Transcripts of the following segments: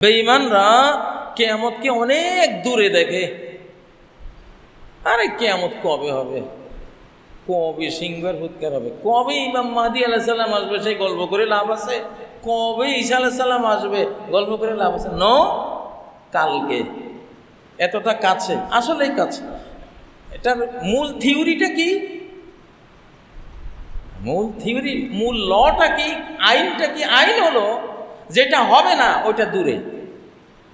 বেঈমানরা কিয়ামতকে অনেক দূরে দেখে। আরে কিয়ামত কবে হবে, কবে সিংহার ফুৎকার হবে, কবে ইমাম মাহদী আলাইহিস সালাম আসবে, সেই গল্প করে লাভ আছে? কবে ঈসা আলাইহিস সালাম আসবে, গল্প করে লাভ আছে? নো, কালকে। এতটা কাছে, আসলেই কাছে। এটার মূল থিওরিটা কি? মূল থিওরি, মূল লটা কি, আইনটা কি? আইন হলো যেটা হবে না ওইটা দূরে,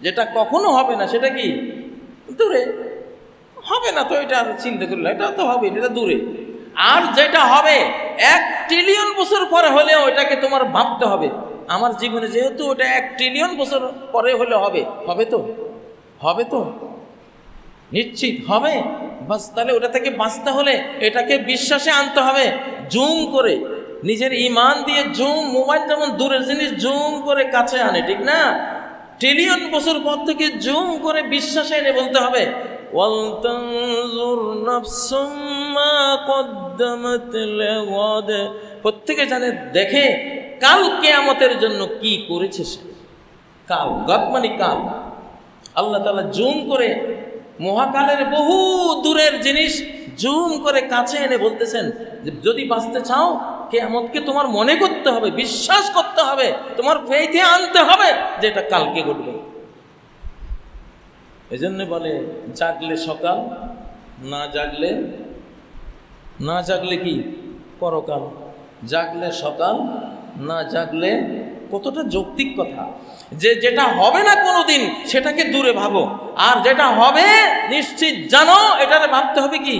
যেটা কখনো হবে না সেটা কি দূরে। হবে না তো এটা আর চিন্তা করলে, এটা তো হবে, এটা দূরে। আর যেটা হবে 1 ট্রিলিয়ন বছর পরে হলেও ওইটাকে তোমার ভাবতে হবে। আমার জীবনে যেহেতু ওটা 1 ট্রিলিয়ন বছর পরে হলে হবে, হবে তো, হবে তো, নিশ্চিত হবে। বাস, তাহলে ওটা থেকে বাঁচতে হলে এটাকে বিশ্বাসে আনতে হবে, জুম করে, নিজের ঈমান দিয়ে জুম। মোবাইল যেমন দূরের জিনিস জুম করে কাছে আনে, ঠিক না? ট্রিলিয়ন বছর পর থেকে জুম করে বিশ্বাসে এনে বলতে হবে, প্রত্যেকে জানে, দেখে কাল কিয়ামতের জন্য কি করেছে সে। কাল, গত মানে কাল। আল্লাহ তাআলা জুম করে মহাকালের বহু দূরের জিনিস জুম করে কাছে এনে বলতেছেন যে যদি বাঁচতে চাও কিয়ামতকে তোমার মনে করতে হবে, বিশ্বাস করতে হবে, তোমার ফেইথে আনতে হবে যে এটা কালকে ঘটবে। এজন্য বলে জাগলে সকাল, না জাগলে কি পরকাল। জাগলে সকাল, না জাগলে, কতটা যৌক্তিক কথা। যে যেটা হবে না কোনোদিন সেটাকে দূরে ভাবো, আর যেটা হবে নিশ্চিত জানো এটারে ভাবতে হবে কি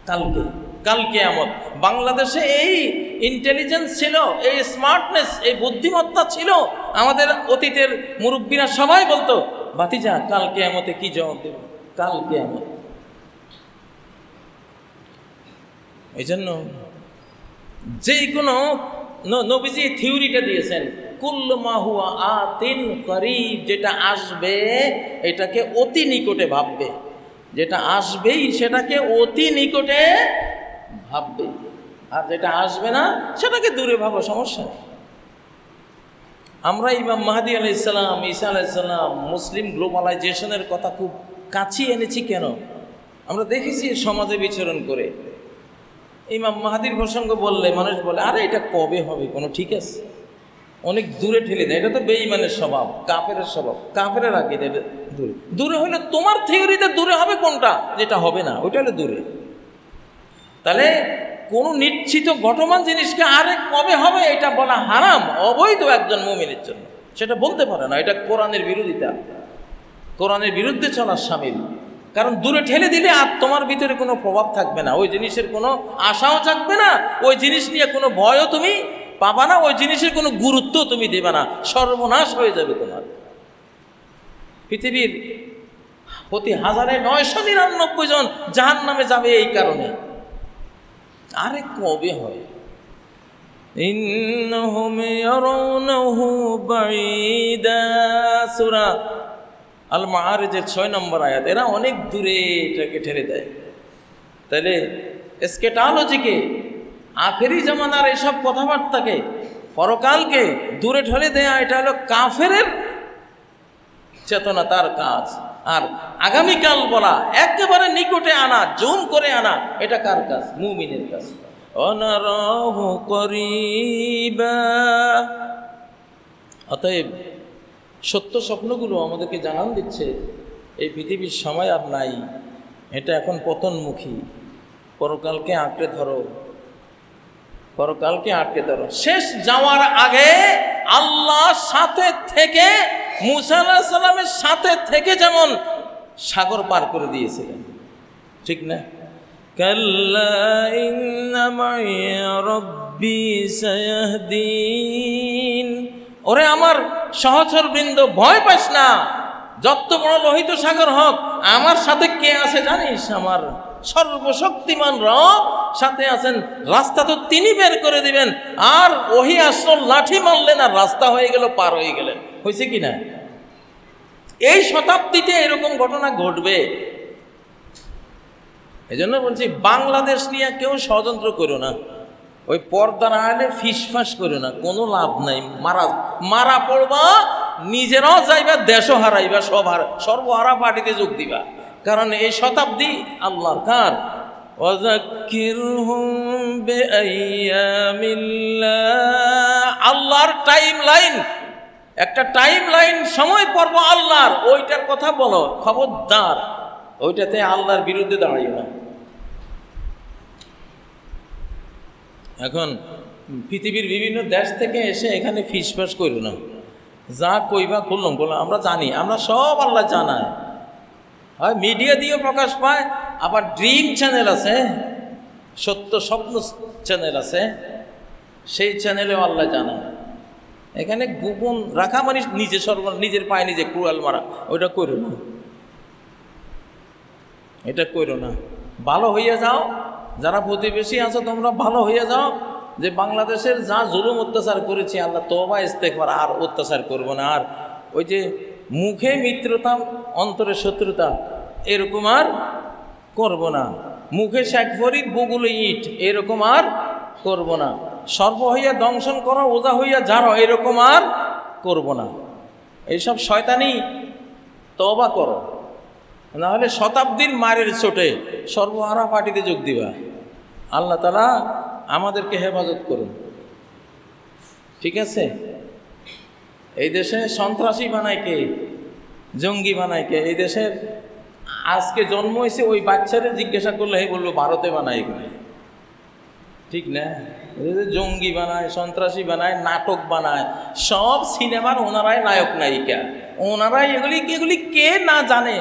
কালকে। কাল কিয়ামত। বাংলাদেশে এই ইন্টেলিজেন্স ছিল, এই স্মার্টনেস, এই বুদ্ধিমত্তা ছিল। আমাদের অতীতের মুরব্বীরা সবাই বলতো, ভাতিজা কাল কিয়ামতে কি জবাব দেব, কাল কিয়ামত। এই জন্য যে কোনো নবীজি থিওরিটা দিয়েছেন, কুল্লু মা হুয়া আতিন করিব, যেটা আসবে এটাকে অতি নিকটে ভাববে, যেটা আসবেই সেটাকে অতি নিকটে ভাববে, আর যেটা আসবে না সেটাকে দূরে ভাবো, সমস্যা নেই। আমরা ইমাম মাহদী আলাইহিস সালাম, ঈসা আলাইহিস সালাম, মুসলিম গ্লোবালাইজেশনের কথা খুব কাছে এনেছি কেন? আমরা দেখেছি সমাজে বিচরণ করে ইমাম মাহদীর প্রসঙ্গ বললে মানুষ বলে, আরে এটা কবে হবে, কোনো ঠিক আছে, অনেক দূরে ঠেলে দেয়। এটা তো বেঈমানের স্বভাব, কাফেরের স্বভাব, কাফেরের আগে দূরে। দূরে হলে তোমার থিওরিতে দূরে হবে কোনটা, যেটা হবে না ওইটা হলে দূরে। তাহলে কোনো নিশ্চিত ঘটমান জিনিসকে আরে কবে হবে এটা বলা হারাম, অবৈধ একজন মুমিনের জন্য। সেটা বলতে পারে না, এটা কোরআনের বিরোধিতা, কোরআনের বিরুদ্ধে চলার শামিল। কারণ দূরে ঠেলে দিলে আর তোমার ভিতরে কোনো প্রভাব থাকবে না, ওই জিনিসের কোনো আশাও থাকবে না, ওই জিনিস নিয়ে কোনো ভয়ও তুমি পাবা না, ওই জিনিসের কোনো গুরুত্ব তুমি দেবে না, সর্বনাশ হয়ে যাবে তোমার। পৃথিবীর প্রতি 1999 জন জাহান্নামে যাবে এই কারণে। আরে কবে হয়? ইন্নাহুম ইয়ারাউনাহু বাঈদা, সূরা আল মাআরিজের 6 নম্বর আয়াত। এরা অনেক দূরে এটাকে ঠেলে দেয়। তাহলে এসকেটোলজিকে, আখেরি জামানার এসব কথাবার্তাকে, পরকালকে দূরে ঠেলে দেয়া, এটা হলো কাফেরের চেতনা, তার কাজ। আর আগামীকাল বলা, একেবারে নিকটে আনা, জুম করে আনা, এটা কার কাজ? মুমিনের কাজ। অনারাহু করিবা। অতএব সত্য স্বপ্নগুলো আমাদেরকে জানান দিচ্ছে এই পৃথিবীর সময় আর নাই, এটা এখন পতনমুখী। পরকালকে আঁকড়ে ধরো, পরকালকে আঁকড়ে ধরো। শেষ যাওয়ার আগে আল্লাহ সাথে থেকে, মুসা আলাইহিস সালামের সাথে থেকে যেমন সাগর পার করে দিয়েছিলেন, ঠিক না? কাল্লা ইন্না মাইয়া রাব্বি সায়াহদিন। ওরে আমার সহচর বৃন্দ, ভয় পাস না, যত বড় লোহিত সাগর হোক, আমার সাথে কে আছে জানিস? আমার সর্বশক্তিমান রব সাথে আছেন। রাস্তা তো তিনি বের করে দিবেন। আর ওহি আসল, লাঠি মারলেন আর রাস্তা হয়ে গেল, পার হয়ে গেলেন। হয়েছে কি না? এই শতাব্দীতে এরকম ঘটনা ঘটবে। এই জন্য বলছি, বাংলাদেশ নিয়ে কেউ ষড়যন্ত্র করো না, ওই পর্দার আড়ালে ফিসফাস করো না, কোনো লাভ নাই। মারা পড়বা, নিজেরাও যাইবা, দেশও হারাইবা, সর্বহারা পার্টিতে যোগ দিবা। কারণ এই শতাব্দী আল্লাহর কার? ওয়াযাক্কিরহুম বিআইয়ামিল্লাহ, আল্লাহর টাইম লাইন, একটা টাইম লাইন, সময় পর্ব আল্লাহর, ওইটার কথা বলো। খবরদার ওইটাতে আল্লাহর বিরুদ্ধে দাঁড়াইও না। এখন পৃথিবীর বিভিন্ন দেশ থেকে এসে এখানে ফিসফাস করো না, যা কইবা খুললাম বললাম, আমরা জানি, আমরা সব আল্লাহ জানায়, হয় মিডিয়া দিয়েও প্রকাশ পায়, আবার ড্রিম চ্যানেল আছে, সত্য স্বপ্ন চ্যানেল আছে, সেই চ্যানেলেও আল্লাহ জানায়। এখানে গোপন রাখা মানে নিজের পায়ে নিজে কুড়াল মারা, ওইটা করো না, এটা করো না। ভালো হইয়া যাও, যারা প্রতিবেশী আছো তোমরা ভালো হইয়া যাও, যে বাংলাদেশের যা জুলুম অত্যাচার করেছি আল্লাহ তওবা ইস্তেগফার, আর অত্যাচার করবো না, আর ওই যে মুখে মিত্রতা অন্তরে শত্রুতা এরকম আর করব না, মুখে শেখ ফরিদ বুগুলে ইট এরকম আর করব না, সর্ব হইয়া দংশন করো, ওজা হইয়া ঝাড়ো এরকম আর করব না। এইসব শয়তানি তওবা করো, নাহলে শতাব্দীর মারের চোটে সর্বহারা পার্টিতে যোগ দিবা। আল্লাহ তাআলা আমাদেরকে হেফাজত করুন, ঠিক আছে? এই দেশে সন্ত্রাসী বানায় কে? জঙ্গি বানায় কে? এই দেশের আজকে জন্ম হয়েছে ওই বাচ্চারে জিজ্ঞাসা করলে হে বললো ভারতে বানায় এগুলি, ঠিক না? জঙ্গি বানায়, সন্ত্রাসী বানায়, নাটক বানায়, সব সিনেমার ওনারাই নায়ক নায়িকা, ওনারাই এগুলি কে না জানে?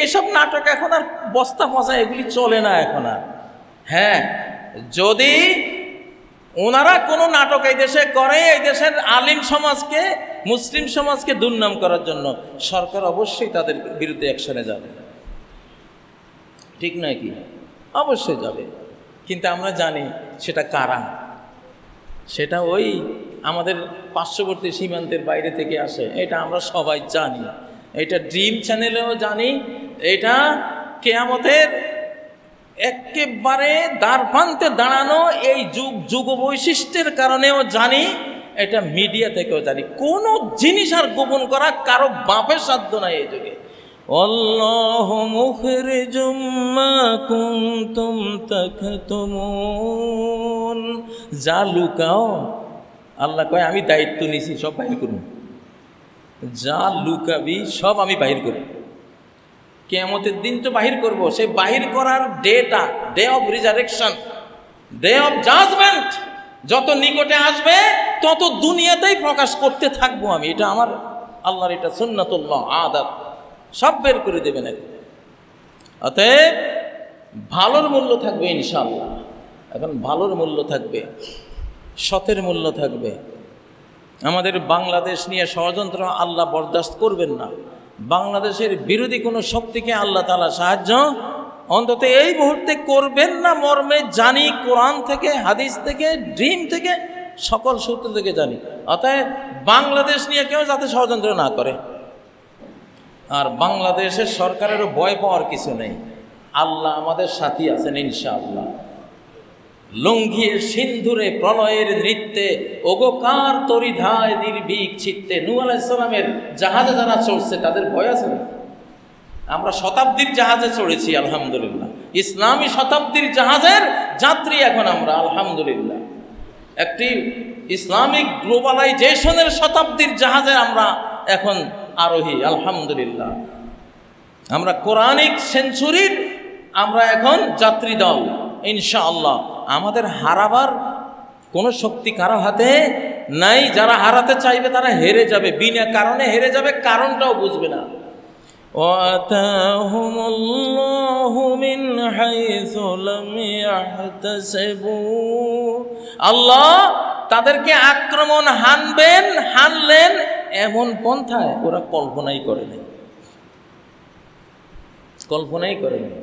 এসব নাটক এখন আর বস্তা পচা, এগুলি চলে না এখন আর। হ্যাঁ, যদি ওনারা কোনো নাটক এই দেশে করে, এই দেশের আলিম সমাজকে, মুসলিম সমাজকে দুর্নাম করার জন্য, সরকার অবশ্যই তাদের বিরুদ্ধে অ্যাকশনে যাবে, ঠিক নয় কি? অবশ্যই যাবে। কিন্তু আমরা জানি সেটা কারা, সেটা ওই আমাদের পার্শ্ববর্তী সীমান্তের বাইরে থেকে আসে, এটা আমরা সবাই জানি, এটা ড্রিম চ্যানেলেও জানি, এটা কিয়ামতের একেবারে দ্বারপ্রান্তে দাঁড়ানো এই যুগ বৈশিষ্ট্যের কারণেও জানি, এটা মিডিয়া থেকেও জানি। কোনো জিনিস আর গোপন করা কারো বাপের সাধ্য নাই এই যুগে। আল্লাহু মুখরিজুম মা কুনতুম তাকতুমুন, যা লুকাও আল্লাহ কয় আমি দায়িত্ব নিছি, সব বাহির করব, যা লুকাবি সব আমি বাহির করব। কিয়ামতের দিন তো বাহির করব, সেই বাহির করার date, day of resurrection, day of judgement যত নিকটে আসবে তত দুনিয়াতেই প্রকাশ করতে থাকবো আমি। এটা আমার আল্লাহর এটা সুন্নাতুল্লাহ, আদাত, সব বের করে দেবেন। অতএব ভালোর মূল্য থাকবে ইনশাআল্লাহ। এখন ভালোর মূল্য থাকবে, সতের মূল্য থাকবে। আমাদের বাংলাদেশ নিয়ে ষড়যন্ত্র আল্লাহ বরদাস্ত করবেন না। বাংলাদেশের বিরোধী কোনো শক্তিকে আল্লাহ তাআলা সাহায্য অন্তত এই মুহূর্তে করবেন না মর্মে জানি, কোরআন থেকে, হাদিস থেকে, ড্রিম থেকে, সকল সূত্র থেকে জানি। অতএব বাংলাদেশ নিয়ে কেউ যাতে ষড়যন্ত্র না করে। আর বাংলাদেশের সরকারেরও ভয় পাওয়ার কিছু নেই, আল্লাহ আমাদের সাথী আছেন ইনশাআল্লাহ। লঙ্ঘিয়ে সিন্ধুরে প্রলয়ের নৃত্যে ওগোকার তরিধায় নির্ভীক চিত্তে, নূহ আলাইহিস সালামের জাহাজে যারা চড়ছে তাদের ভয় আছে না? আমরা শতাব্দীর জাহাজে চড়েছি আলহামদুলিল্লাহ, ইসলামী শতাব্দীর জাহাজের যাত্রী এখন আমরা আলহামদুলিল্লাহ। একটি ইসলামিক গ্লোবালাইজেশনের শতাব্দীর জাহাজে আমরা এখন আরোহী আলহামদুলিল্লাহ। আমরা কোরআনিক সেঞ্চুরির আমরা এখন যাত্রী দল ইনশাআল্লাহ। আমাদের হারাবার কোনো শক্তি কারো হাতে নাই। যারা হারাতে চাইবে তারা হেরে যাবে, বিনা কারণে হেরে যাবে, কারণটাও বুঝবে না। আল্লাহ তাদেরকে আক্রমণ হানলেন এমন পন্থায় ওরা কল্পনাই করে নাই, কল্পনাই করে নাই।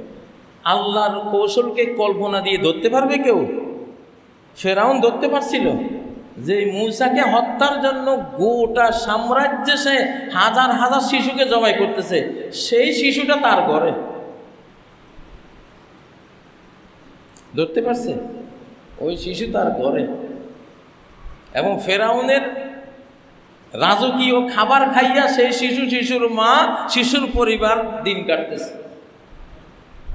আল্লাহর কৌশলকে কল্পনা দিয়ে ধরতে পারবে কেউ? ফেরাউন ধরতে পারছিল যে মূসাকে হত্যার জন্য গোটা সাম্রাজ্যে সে হাজার হাজার শিশুকে জবাই করতেছে, সেই শিশুটা তার ঘরে? ধরতে পারছে? ওই শিশু তার ঘরে। এবং ফেরাউনের রাজকীয় খাবার খাইয়া সেই শিশুর মা, শিশুর পরিবার দিন কাটতেছে।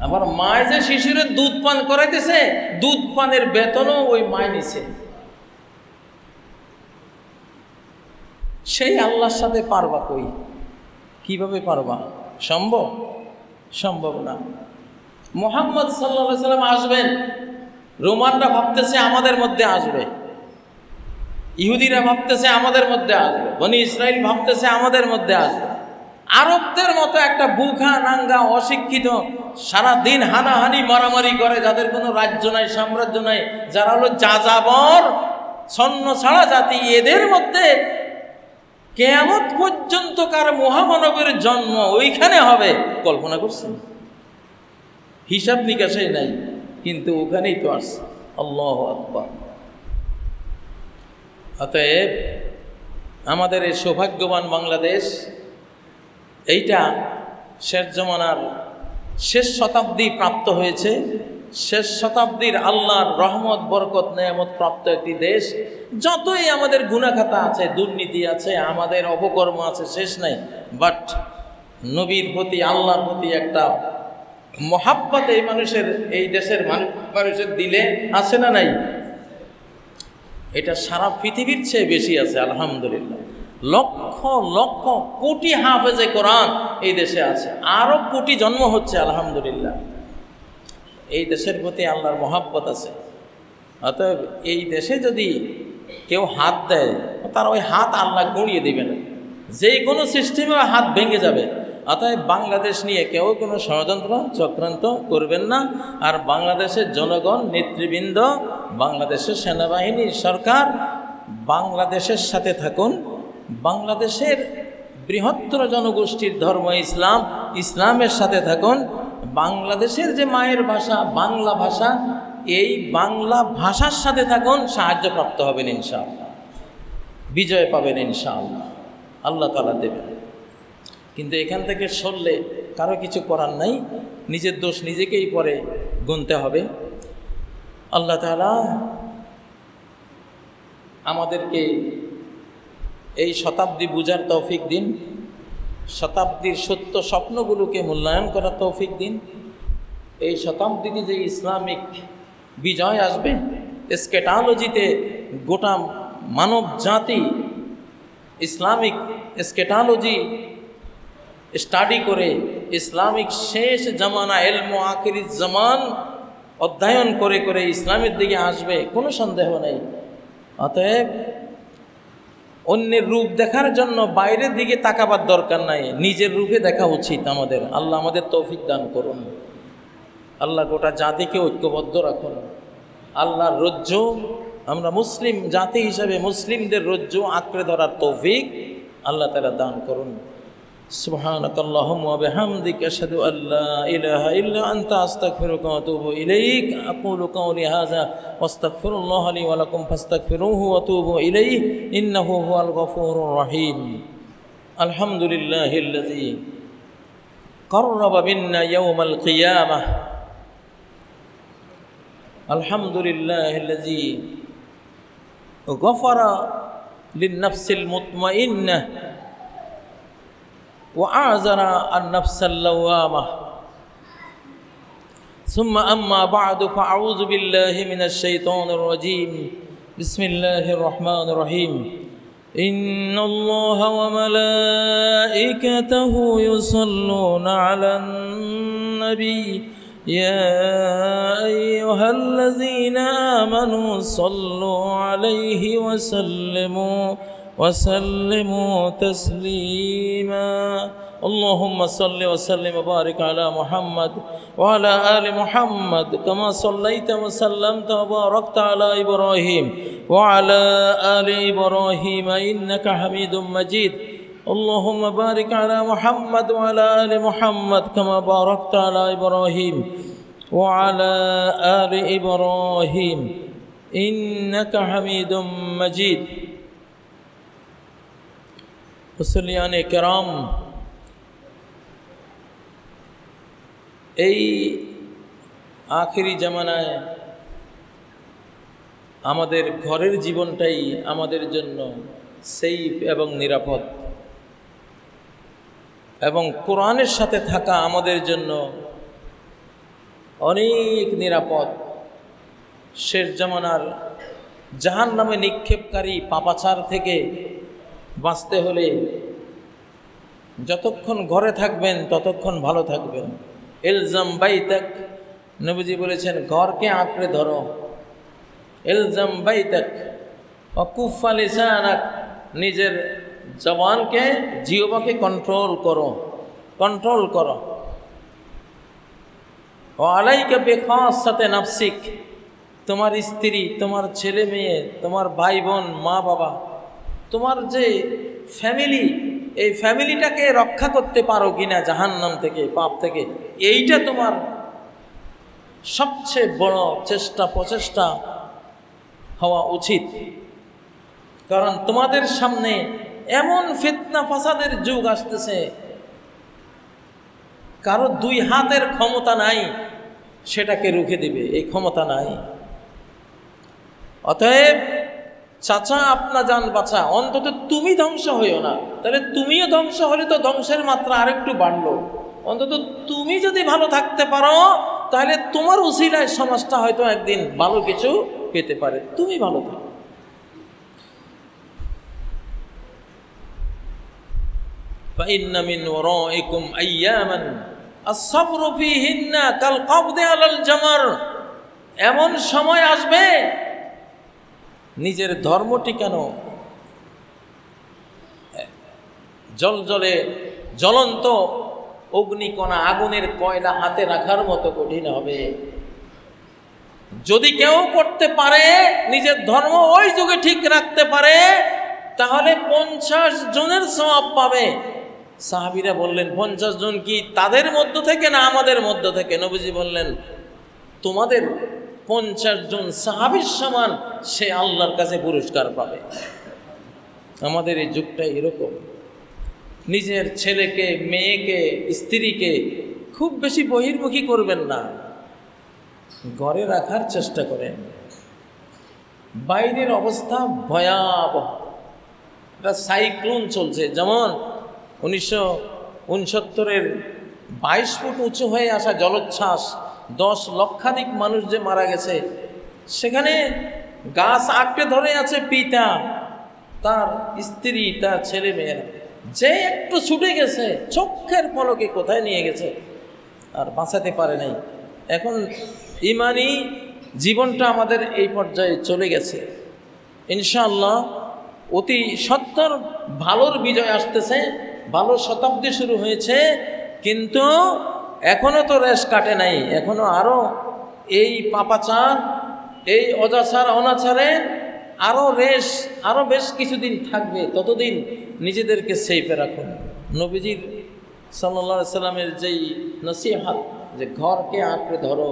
আবার মায় যে শিশুরের দুধ পান করাইতেছে, দুধ পানের বেতনও ওই মায় নিছে। সেই আল্লাহর সাথে পারবা কই? কিভাবে পারবা? সম্ভব? সম্ভব না। মুহাম্মদ সাল্লাল্লাহু আলাইহি সাল্লাম আসবেন, রোমানরা ভাবতেছে আমাদের মধ্যে আসবে, ইহুদিরা ভাবতেছে আমাদের মধ্যে আসবে, বনি ইসরাইল ভাবতেছে আমাদের মধ্যে আসবে। আরবদের মতো একটা বুখা নাঙ্গা অশিক্ষিত, সারা দিন হানাহানি মারামারি করে, যাদের কোনো রাজ্য নাই, সাম্রাজ্য নাই, যারা হলো যাযাবর ছন্ন ছাড়া জাতি, এদের মধ্যে কিয়ামত পর্যন্তকার মহামানবের জন্ম ওইখানে হবে, কল্পনা করছেন? হিসাব নিকাশে নাই, কিন্তু ওখানেই তো আসছে। আল্লাহু আকবার। অতএব আমাদের এই সৌভাগ্যবান বাংলাদেশ, এইটা শেষ জমানার শেষ শতাব্দী প্রাপ্ত হয়েছে, শেষ শতাব্দীর আল্লাহর রহমত বরকত নেয়ামত প্রাপ্ত একটি দেশ। যতই আমাদের গুনাখাতা আছে, দুর্নীতি আছে, আমাদের অপকর্ম আছে, শেষ নাই, বাট নবীর প্রতি, আল্লাহর প্রতি একটা মহাব্বত এই মানুষের, এই দেশের মানুষের দিলে আছে না নাই? এটা সারা পৃথিবীর চেয়ে বেশি আছে আলহামদুলিল্লাহ। লক্ষ লক্ষ কোটি হাফেজে কোরআন এই দেশে আছে, আরও কোটি জন্ম হচ্ছে আলহামদুলিল্লাহ। এই দেশের প্রতি আল্লাহর মহাব্বত আছে। অতএব এই দেশে যদি কেউ হাত দেয়, তার ওই হাত আল্লাহ গুঁড়িয়ে দেবে না, যে কোনো সিস্টেমে হাত ভেঙে যাবে। অতএব বাংলাদেশ নিয়ে কেউ কোনো ষড়যন্ত্র চক্রান্ত করবেন না। আর বাংলাদেশের জনগণ, নেতৃবৃন্দ, বাংলাদেশের সেনাবাহিনী, সরকার বাংলাদেশের সাথে থাকুন। বাংলাদেশের বৃহত্তর জনগোষ্ঠীর ধর্ম ইসলাম, ইসলামের সাথে থাকুন। বাংলাদেশের যে মায়ের ভাষা বাংলা ভাষা, এই বাংলা ভাষার সাথে থাকুন, সাহায্যপ্রাপ্ত হবেন ইনশাআল্লাহ, বিজয় পাবেন ইনশাআল্লাহ, আল্লাহ তাআলা দেবেন। কিন্তু এখান থেকে সরলে কারো কিছু করার নাই, নিজের দোষ নিজেকেই পরে গুনতে হবে। আল্লাহ তাআলা আমাদেরকে এই শতাব্দী বুঝার তৌফিক দিন, শতাব্দীর সত্য স্বপ্নগুলোকে মূল্যায়ন করার তৌফিক দিন। এই শতাব্দীতে যে ইসলামিক বিজয় আসবে, এসকেটালজিতে গোটা মানব জাতি ইসলামিক এসকেটালজি স্টাডি করে, ইসলামিক শেষ জামানা এলম আখিরি জামান অধ্যয়ন করে করে ইসলামের দিকে আসবে, কোনো সন্দেহ নেই। অতএব অন্যের রূপ দেখার জন্য বাইরের দিকে তাকাবার দরকার নাই, নিজের রূপে দেখা উচিত আমাদের। আল্লাহ আমাদের তৌফিক দান করুন। আল্লাহ গোটা জাতিকে ঐক্যবদ্ধ রাখুন। আল্লাহর রজ্জু, আমরা মুসলিম জাতি হিসাবে মুসলিমদের রজ্জু আঁকড়ে ধরার তৌফিক আল্লাহ তাআলা দান করুন। সুবহানাকাল্লাহুম্মা ওয়া বিহামদিকা আশহাদু আল্লা ইলাহা ইল্লা আনতা আস্তাগফিরুকা ওয়া আতুবু ইলাইক। আকুলু কাওলি হাযা ওয়াস্তাগফিরুল্লাহ লি ওয়া লাকুম ফাস্তাগফিরুহু ওয়া তুবু ইলাইহি ইন্নাহু হুয়াল গফুরুর রহিম। আলহামদুলিল্লাহিল্লাযী قرب منا يوم القيامة. الحمد لله الذي غفر للنفس المطمئنة وأعذر النفس اللوامة. ثم أما بعد فأعوذ بالله من الشيطان الرجيم. بسم الله الرحمن الرحيم. إن الله وملائكته يصلون على النبي يا أيها الذين آمنوا صلوا عليه وسلموا تسليما. اللهم صل وسلم وبارك على محمد وعلى آل محمد كما صليت وسلمت وباركت على إبراهيم وعلى آل إبراهيم إنك حميد مجيد. اللهم بارك على محمد وعلى آل محمد كما باركت على إبراهيم وعلى آل إبراهيم إنك حميد مجيد. মুসলিয়ানে কেরাম, এই আখিরি জামানায় আমাদের ঘরের জীবনটাই আমাদের জন্য সেফ এবং নিরাপদ, এবং কোরআনের সাথে থাকা আমাদের জন্য অনেক নিরাপদ। শেষ জামানার জাহান্নামে নিক্ষেপকারী পাপাচার থেকে বাঁচতে হলে যতক্ষণ ঘরে থাকবেন ততক্ষণ ভালো থাকবেন। ইলজাম বাইতাক, নবীজি বলেছেন ঘরকে আঁকড়ে ধরো। ইলজাম বাইতাক ওয়াকুফা লিসানাক, নিজের জবানকে জিহ্বাকে কন্ট্রোল করো। ওয়া আলাইকা বিখাসাতি নাফসিক, তোমার স্ত্রী, তোমার ছেলে মেয়ে, তোমার ভাই বোন, মা বাবা, তোমার যে ফ্যামিলি, এই ফ্যামিলিটাকে রক্ষা করতে পারো কিনা জাহান্নাম থেকে, পাপ থেকে, এইটা তোমার সবচেয়ে বড় প্রচেষ্টা হওয়া উচিত। কারণ তোমাদের সামনে এমন ফিতনা ফাসাদের যুগ আসতেছে, কারো দুই হাতের ক্ষমতা নাই সেটাকে রুখে দিবে, এই ক্ষমতা নাই। অতএব চাচা আপনা জান বাঁচা, অন্তত তুমি ধ্বংস হইও না। তাহলে তুমিও ধ্বংস হলে তো ধ্বংসের মাত্রা আরেকটু বাড়লো। অন্তত তুমি যদি ভালো থাকতে পারো তাহলে তোমার উসিলায় সমাজটা হয়তো একদিন ভালো কিছু পেতে পারে। তুমি ভালো থাকো। فإن من ورائكم أياما الصبر فيهن كالقبض على الجمر, এমন সময় আসবে নিজের ধর্ম টিকানো জ্বলন্ত অগ্নিকণা, আগুনের কয়লা হাতে রাখার মতো কঠিন হবে। যদি কেউ করতে পারে, নিজের ধর্ম ওই যুগে ঠিক রাখতে পারে, তাহলে 50 জনের সওয়াব পাবে। সাহাবীরা বললেন 50 জন কি তাদের মধ্য থেকে না আমাদের মধ্য থেকে? নবীজি বললেন তোমাদের 50 জন সাহাবীর সমান সে আল্লাহর কাছে পুরস্কার পাবে। আমাদের এই যুগটা এরকম। নিজের ছেলেকে, মেয়েকে, স্ত্রীকে খুব বেশি বহির্মুখী করবেন না, ঘরে রাখার চেষ্টা করেন। বাইরের অবস্থা ভয়াবহ, একটা সাইক্লোন চলছে। যেমন 1969-এর 22 ফুট উঁচু হয়ে আসা জলোচ্ছ্বাস, 10 লক্ষাধিক মানুষ যে মারা গেছে, সেখানে গাছ আঁকড়ে ধরে আছে পিতা, তার স্ত্রী, তার ছেলে মেয়েরা। যে একটু ছুটে গেছে, চোখের পলকে কোথায় নিয়ে গেছে, আর বাঁচাতে পারে নাই। এখন ইমানি জীবনটা আমাদের এই পর্যায়ে চলে গেছে। ইনশাআল্লাহ অতি সত্বর ভালোর বিজয় আসতেছে, ভালো শতাব্দী শুরু হয়েছে, কিন্তু এখনও তো রেশ কাটে নাই। এখনও আরও এই পাপাচার, এই অজাচার অনাচারে আরও বেশ কিছুদিন থাকবে। ততদিন নিজেদেরকে সেফে রাখুন। নবীজির সাল্লাল্লাহু আলাইহি সাল্লামের যেই নসিহত, যে ঘরকে আঁকড়ে ধরো,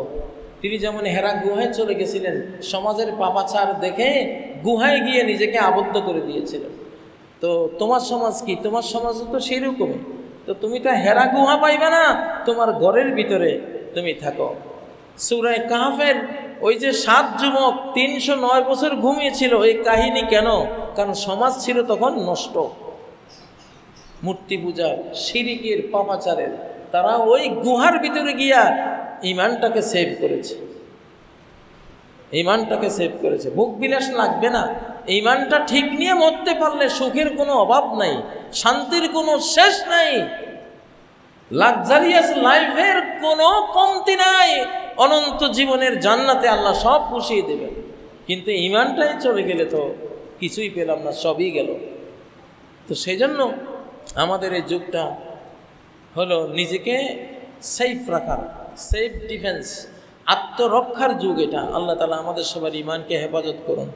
তিনি যেমন হেরা গুহায় চলে গেছিলেন, সমাজের পাপাচার দেখে গুহায় গিয়ে নিজেকে আবদ্ধ করে দিয়েছিলেন। তো তোমার সমাজ কি? তোমার সমাজও তো সেরকমই। তো তুমি তো হেরা গুহা পাইবে না, তোমার ঘরের ভিতরে তুমি থাকো। সূরা কাহফের ওই যে 7 যুবক 309 বছর ঘুমিয়েছিল, এই কাহিনী কেন? কারণ সমাজ ছিল তখন নষ্ট, মূর্তি পূজার, শিরিকের, পাপাচারের। তারা ওই গুহার ভিতরে গিয়া ইমানটাকে সেভ করেছে, ইমানটাকে সেভ করেছে। ভোগ বিলাস লাগবে না, ইমানটা ঠিক নিয়ে মরতে পারলে সুখের কোনো অভাব নাই, শান্তির কোনো শেষ নাই, লাক্সারিয়াস লাইফের কোনো কমতি নাই। অনন্ত জীবনের জান্নাতে আল্লাহ সব পুষিয়ে দেবেন। কিন্তু ইমানটাই চলে গেলে তো কিছুই পেলাম না, সবই গেল। তো সেই জন্য আমাদের এই যুগটা হলো নিজেকে সেফ রাখার, সেফ ডিফেন্স, আত্মরক্ষার যুগ এটা। আল্লাহ তাআলা আমাদের সবার ইমানকে হেফাজত করুন,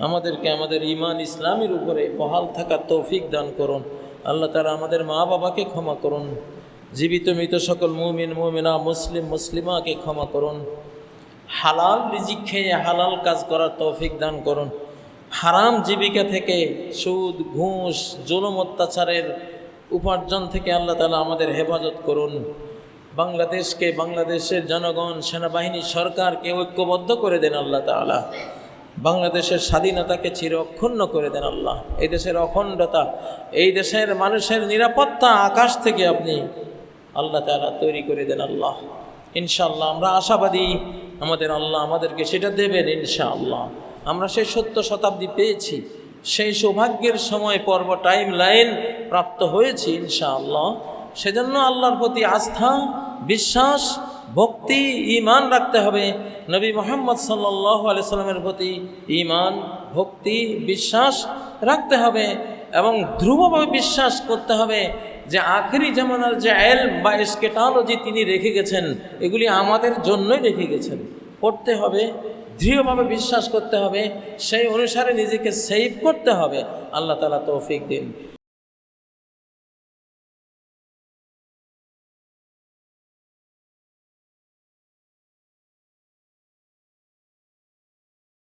আমাদেরকে আমাদের ইমান ইসলামের উপরে বহাল থাকার তৌফিক দান করুন। আল্লাহ তাআলা আমাদের মা বাবাকে ক্ষমা করুন, জীবিত মৃত সকল মুমিন মুমিনা, মুসলিম মুসলিমাকে ক্ষমা করুন। হালাল রিজিক খেয়ে হালাল কাজ করার তৌফিক দান করুন। হারাম জীবিকা থেকে, সুদ, ঘুষ, জুলুম, অত্যাচারের উপার্জন থেকে আল্লাহ তাআলা আমাদের হেফাজত করুন। বাংলাদেশকে, বাংলাদেশের জনগণ, সেনাবাহিনী, সরকারকে ঐক্যবদ্ধ করে দেন আল্লাহ তাআলা। বাংলাদেশের স্বাধীনতাকে চির অক্ষুণ্ণ করে দেন আল্লাহ। এই দেশের অখণ্ডতা, এই দেশের মানুষের নিরাপত্তা আকাশ থেকে আপনি আল্লাহ তাআলা তৈরি করে দেন আল্লাহ। ইনশাআল্লাহ আমরা আশাবাদী, আমাদের আল্লাহ আমাদেরকে সেটা দেবেন ইনশাআল্লাহ। আমরা সেই 70 শতাব্দী পেয়েছি, সেই সৌভাগ্যের সময় পর্ব টাইম লাইন প্রাপ্ত হয়েছি ইনশাআল্লাহ। সেজন্য আল্লাহর প্রতি আস্থা, বিশ্বাস, ভক্তি, ঈমান রাখতে হবে। নবী মুহাম্মদ সাল্লাল্লাহু আলাইহি সাল্লামের প্রতি ঈমান, ভক্তি, বিশ্বাস রাখতে হবে এবং ধ্রুবভাবে বিশ্বাস করতে হবে যে আখেরি জামানার যে ইলম বা এসকেটোলজি তিনি রেখে গেছেন, এগুলি আমাদের জন্যই রেখে গেছেন। পড়তে হবে, দৃঢ়ভাবে বিশ্বাস করতে হবে, সেই অনুসারে নিজেকে সেভ করতে হবে। আল্লাহ তাআলা তৌফিক দিন।